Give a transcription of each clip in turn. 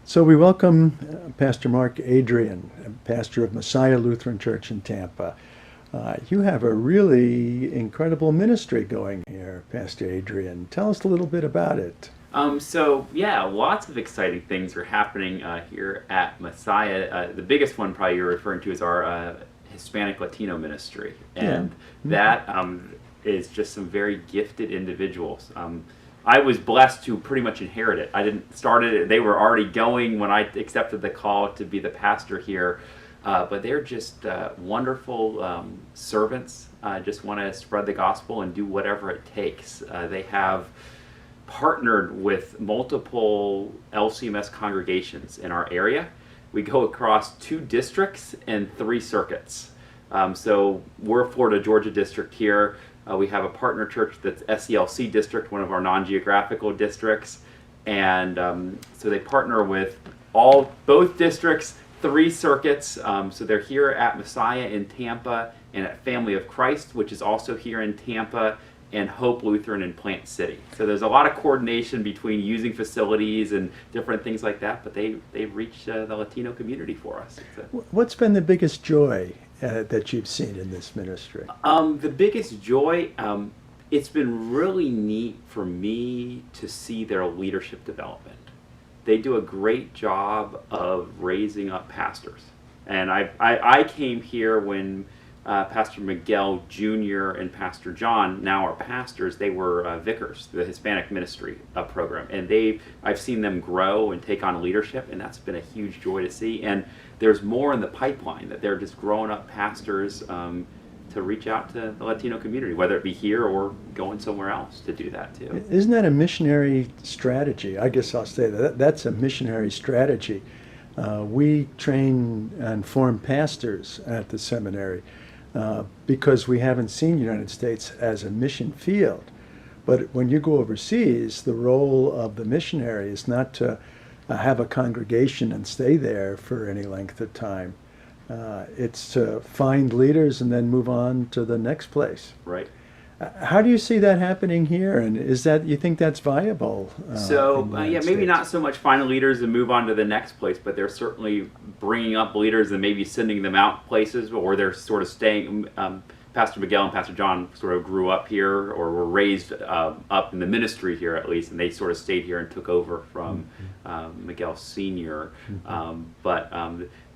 So we welcome Pastor Mark Adrian, pastor of Messiah Lutheran Church in Tampa. You have a really incredible ministry going here, Pastor Adrian. Tell us a little bit about it. So lots of exciting things are happening here at Messiah. The biggest one probably you're referring to is our Hispanic Latino ministry, Yeah. and that is just some very gifted individuals. I was blessed to pretty much inherit it. I didn't start it; they were already going when I accepted the call to be the pastor here. But they're just wonderful servants. Just want to spread the gospel and do whatever it takes. They have partnered with multiple LCMS congregations in our area. We go across 2 districts and 3 circuits. So we're Florida Georgia district here. We have a partner church that's SELC district, one of our non-geographical districts. And so they partner with both districts, 3 circuits. So they're here at Messiah in Tampa and at Family of Christ, which is also here in Tampa, and Hope Lutheran in Plant City. So there's a lot of coordination between using facilities and different things like that, but they reach the Latino community for us. What's been the biggest joy that you've seen in this ministry? The biggest joy, it's been really neat for me to see their leadership development. They do a great job of raising up pastors. And I came here when Pastor Miguel Jr. and Pastor John, now are pastors. They were vicars, the Hispanic ministry program, and I've seen them grow and take on leadership, and that's been a huge joy to see. And there's more in the pipeline, that they're just growing up pastors to reach out to the Latino community, whether it be here or going somewhere else to do that too. Isn't that a missionary strategy? I guess I'll say that's a missionary strategy. We train and form pastors at the seminary because we haven't seen the United States as a mission field. But when you go overseas, the role of the missionary is not to have a congregation and stay there for any length of time. It's to find leaders and then move on to the next place. Right. How do you see that happening here, and you think that's viable? Maybe not so much find leaders and move on to the next place, but they're certainly bringing up leaders and maybe sending them out places, or they're sort of staying. Pastor Miguel and Pastor John sort of grew up here, or were raised up in the ministry here at least, and they sort of stayed here and took over from Miguel Sr. But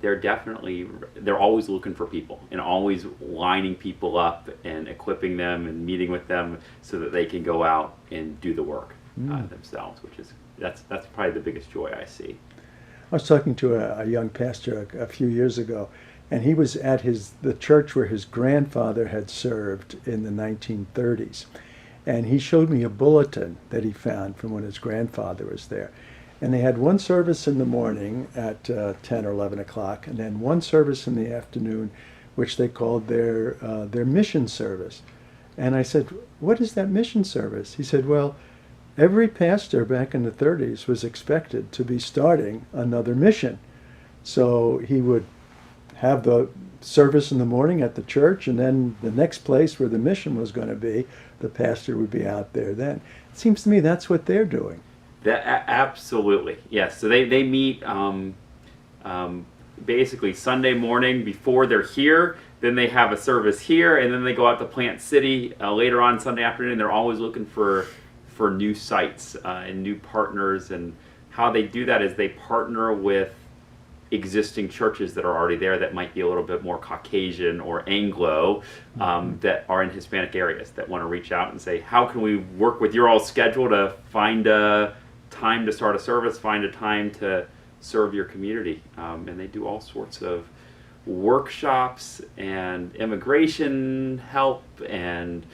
they're always looking for people and always lining people up and equipping them and meeting with them so that they can go out and do the work themselves, that's probably the biggest joy I see. I was talking to a young pastor a few years ago, and he was at the church where his grandfather had served in the 1930s. And he showed me a bulletin that he found from when his grandfather was there. And they had one service in the morning at 10 or 11 o'clock, and then one service in the afternoon, which they called their mission service. And I said, "What is that mission service?" He said, "Well, every pastor back in the 30s was expected to be starting another mission. So he would have the service in the morning at the church, and then the next place where the mission was going to be, the pastor would be out there then." It seems to me that's what they're doing. Absolutely, yes. So they meet basically Sunday morning before they're here. Then they have a service here, and then they go out to Plant City later on Sunday afternoon. They're always looking for new sites and new partners. And how they do that is they partner with existing churches that are already there that might be a little bit more Caucasian or Anglo that are in Hispanic areas that want to reach out and say, how can we work with your all schedule to find a time to start a service, find a time to serve your community. And they do all sorts of workshops and immigration help and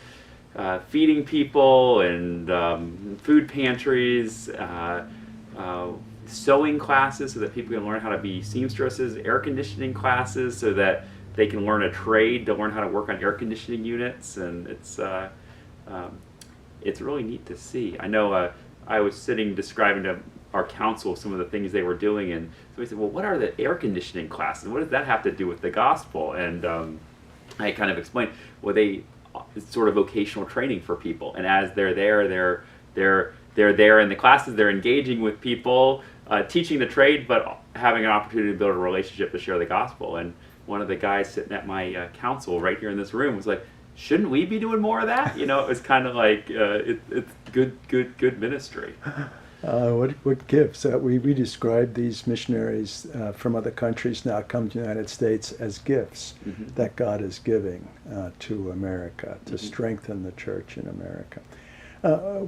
feeding people and food pantries, sewing classes so that people can learn how to be seamstresses, air conditioning classes so that they can learn a trade to learn how to work on air conditioning units. And it's really neat to see. I know I was describing to our council some of the things they were doing, and so we said, well, what are the air conditioning classes? What does that have to do with the gospel? And I kind of explained, well, it's sort of vocational training for people, and as they're there in the classes, they're engaging with people teaching the trade, but having an opportunity to build a relationship to share the gospel. And one of the guys sitting at my council right here in this room was like, shouldn't we be doing more of that? You know, it was kind of like it's good ministry. What gifts? We describe these missionaries from other countries now come to the United States as gifts that God is giving to America to strengthen the church in America.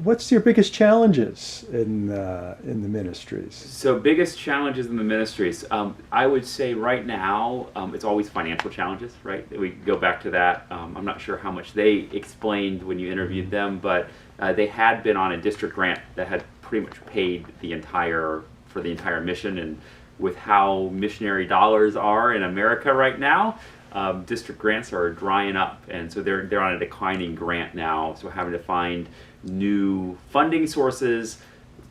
What's your biggest challenges in the ministries? So biggest challenges in the ministries, I would say right now it's always financial challenges, right? We go back to that. I'm not sure how much they explained when you interviewed them, but they had been on a district grant that had pretty much paid for the entire mission, and with how missionary dollars are in America right now, district grants are drying up, and so they're on a declining grant now. So having to find new funding sources,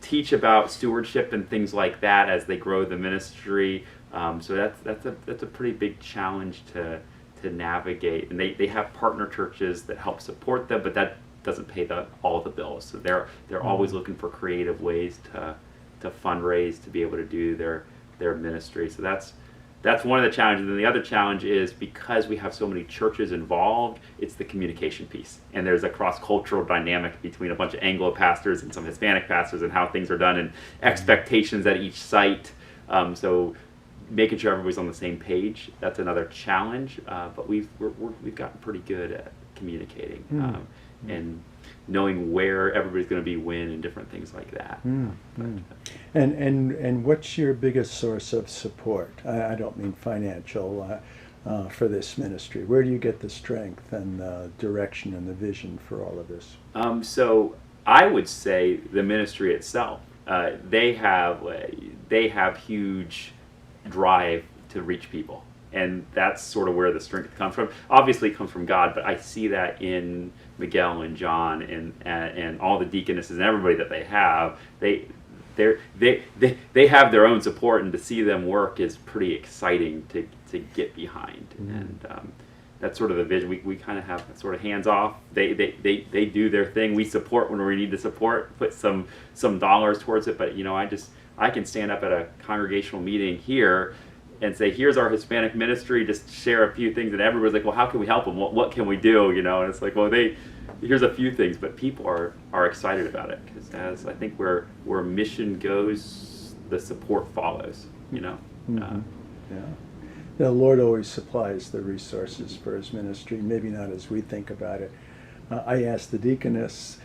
teach about stewardship and things like that as they grow the ministry. So that's a pretty big challenge to navigate. And they have partner churches that help support them, but that doesn't pay all the bills. So they're always looking for creative ways to fundraise to be able to do their ministry. So that's one of the challenges. And the other challenge is because we have so many churches involved, it's the communication piece. And there's a cross-cultural dynamic between a bunch of Anglo pastors and some Hispanic pastors and how things are done and expectations at each site. So making sure everybody's on the same page, that's another challenge. But we've gotten pretty good at communicating and knowing where everybody's going to be when and different things like that. And what's your biggest source of support? I don't mean financial for this ministry. Where do you get the strength and the direction and the vision for all of this? So I would say the ministry itself. They have huge drive to reach people. And that's sort of where the strength comes from. Obviously it comes from God, but I see that in Miguel and John and all the deaconesses and everybody that they have. They have their own support, and to see them work is pretty exciting to get behind. And that's sort of the vision. We kind of have sort of hands off. They do their thing. We support when we need to support, put some dollars towards it. But you know, I can stand up at a congregational meeting here and say, here's our Hispanic ministry, just share a few things, and everybody's like, well, how can we help them? What can we do? You know, and it's like, well, here's a few things, but people are excited about it, because as I think where mission goes, the support follows, you know. Yeah. The Lord always supplies the resources for his ministry, maybe not as we think about it. I asked the deaconess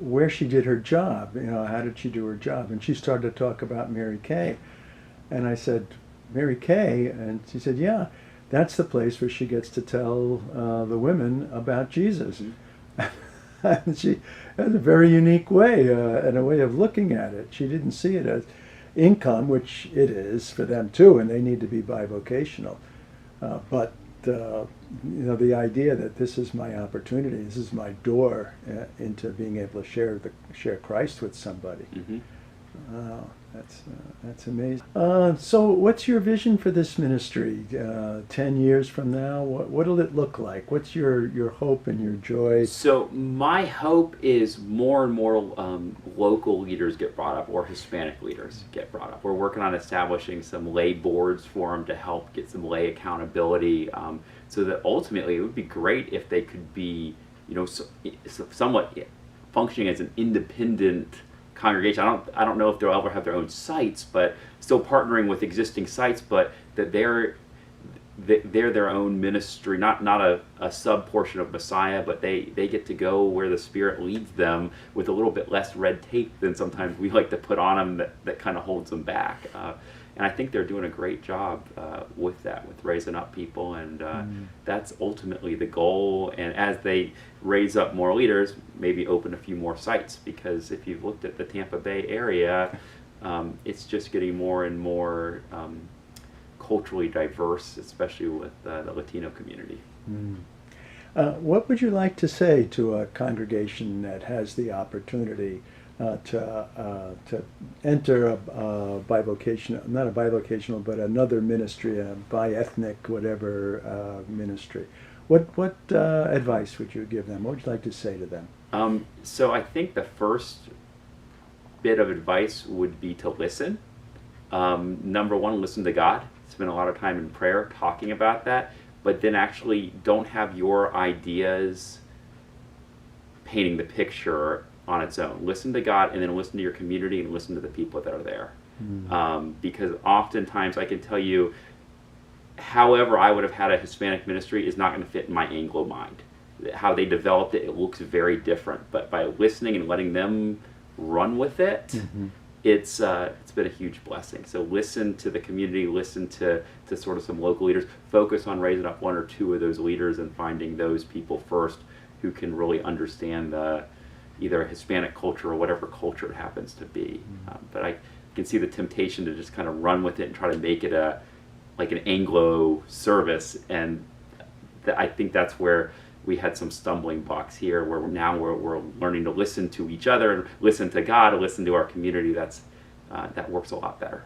where she did her job, you know, how did she do her job? And she started to talk about Mary Kay. And I said, Mary Kay? And she said, yeah, that's the place where she gets to tell the women about Jesus. And she has a very unique way and a way of looking at it. She didn't see it as income, which it is for them too, and they need to be bivocational. But you know, the idea that this is my opportunity, this is my door into being able to share Christ with somebody. That's amazing. So what's your vision for this ministry 10 years from now? What'll it look like? What's your hope and your joy? So my hope is more and more local leaders get brought up, or Hispanic leaders get brought up. We're working on establishing some lay boards for them to help get some lay accountability, so that ultimately it would be great if they could be, you know, somewhat functioning as an independent congregation. I don't know if they'll ever have their own sites, but still partnering with existing sites, but that they're their own ministry, not a sub portion of Messiah, but they get to go where the Spirit leads them with a little bit less red tape than sometimes we like to put on them that kind of holds them back. And I think they're doing a great job with that, with raising up people, and that's ultimately the goal. And as they raise up more leaders, maybe open a few more sites, because if you've looked at the Tampa Bay area, it's just getting more and more culturally diverse, especially with the Latino community. What would you like to say to a congregation that has the opportunity to enter a bivocational, not a bivocational, but another ministry, a bi-ethnic, whatever ministry? What advice would you give them? What would you like to say to them? So I think the first bit of advice would be to listen. Number one, listen to God. Spend a lot of time in prayer talking about that, but then actually don't have your ideas painting the picture on its own. Listen to God, and then listen to your community and listen to the people that are there. Because oftentimes I can tell you, however I would have had a Hispanic ministry is not going to fit in my Anglo mind. How they developed it, it looks very different. But by listening and letting them run with it, it's been a huge blessing. So listen to the community, listen to sort of some local leaders, focus on raising up one or two of those leaders and finding those people first who can really understand either a Hispanic culture or whatever culture it happens to be. But I can see the temptation to just kind of run with it and try to make it like an Anglo service, and I think that's where we had some stumbling blocks here, where now we're learning to listen to each other and listen to God and listen to our community. That works a lot better.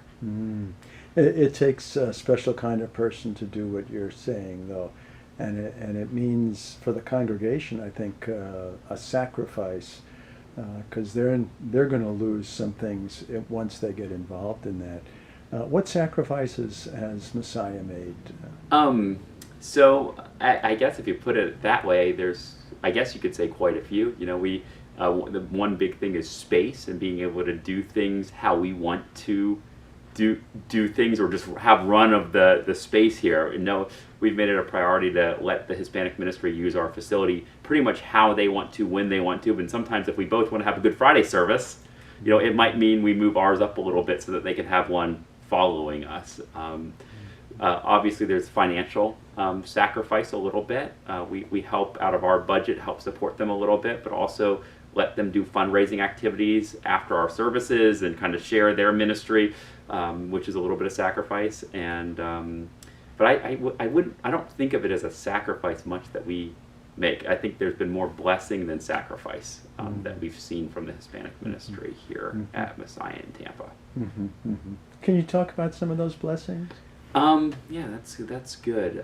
It takes a special kind of person to do what you're saying, though, and it means for the congregation, I think, a sacrifice, because they're going to lose some things once they get involved in that. What sacrifices has Messiah made? So I guess if you put it that way, I guess you could say quite a few. You know, the one big thing is space and being able to do things how we want to do things, or just have run of the space here. You know, we've made it a priority to let the Hispanic ministry use our facility pretty much how they want to, when they want to. And sometimes if we both want to have a Good Friday service, you know, it might mean we move ours up a little bit so that they can have one following us. Obviously there's financial sacrifice a little bit. We help out of our budget, help support them a little bit, but also let them do fundraising activities after our services and kind of share their ministry, which is a little bit of sacrifice. And but I don't think of it as a sacrifice much that we make. I think there's been more blessing than sacrifice that we've seen from the Hispanic ministry here at Messiah in Tampa. Can you talk about some of those blessings? Yeah, that's good.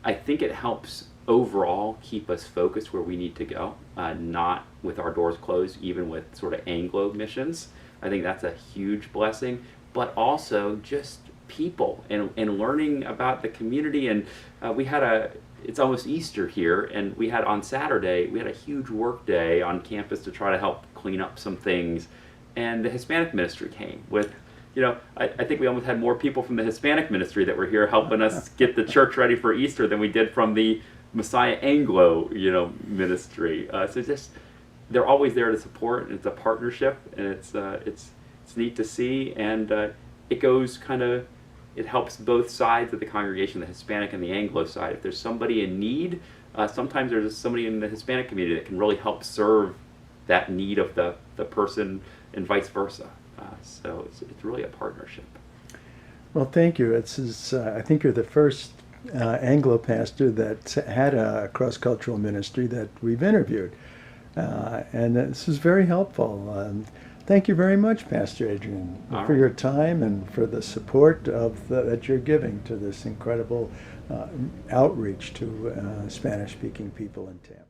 I think it helps overall keep us focused where we need to go, not with our doors closed, even with sort of Anglo missions. I think that's a huge blessing, but also just people and learning about the community. And it's almost Easter here, and on Saturday, we had a huge work day on campus to try to help clean up some things. And the Hispanic ministry came with, you know, I think we almost had more people from the Hispanic ministry that were here helping us get the church ready for Easter than we did from the Messiah Anglo, you know, ministry. So just, they're always there to support, and it's a partnership, and it's neat to see, and it helps both sides of the congregation, the Hispanic and the Anglo side. If there's somebody in need, sometimes there's somebody in the Hispanic community that can really help serve that need of the person, and vice versa. So it's really a partnership. Well, thank you. I think you're the first Anglo pastor that had a cross-cultural ministry that we've interviewed. And this is very helpful. Thank you very much, Pastor Adrian, for your time and for the support that you're giving to this incredible outreach to Spanish-speaking people in Tampa.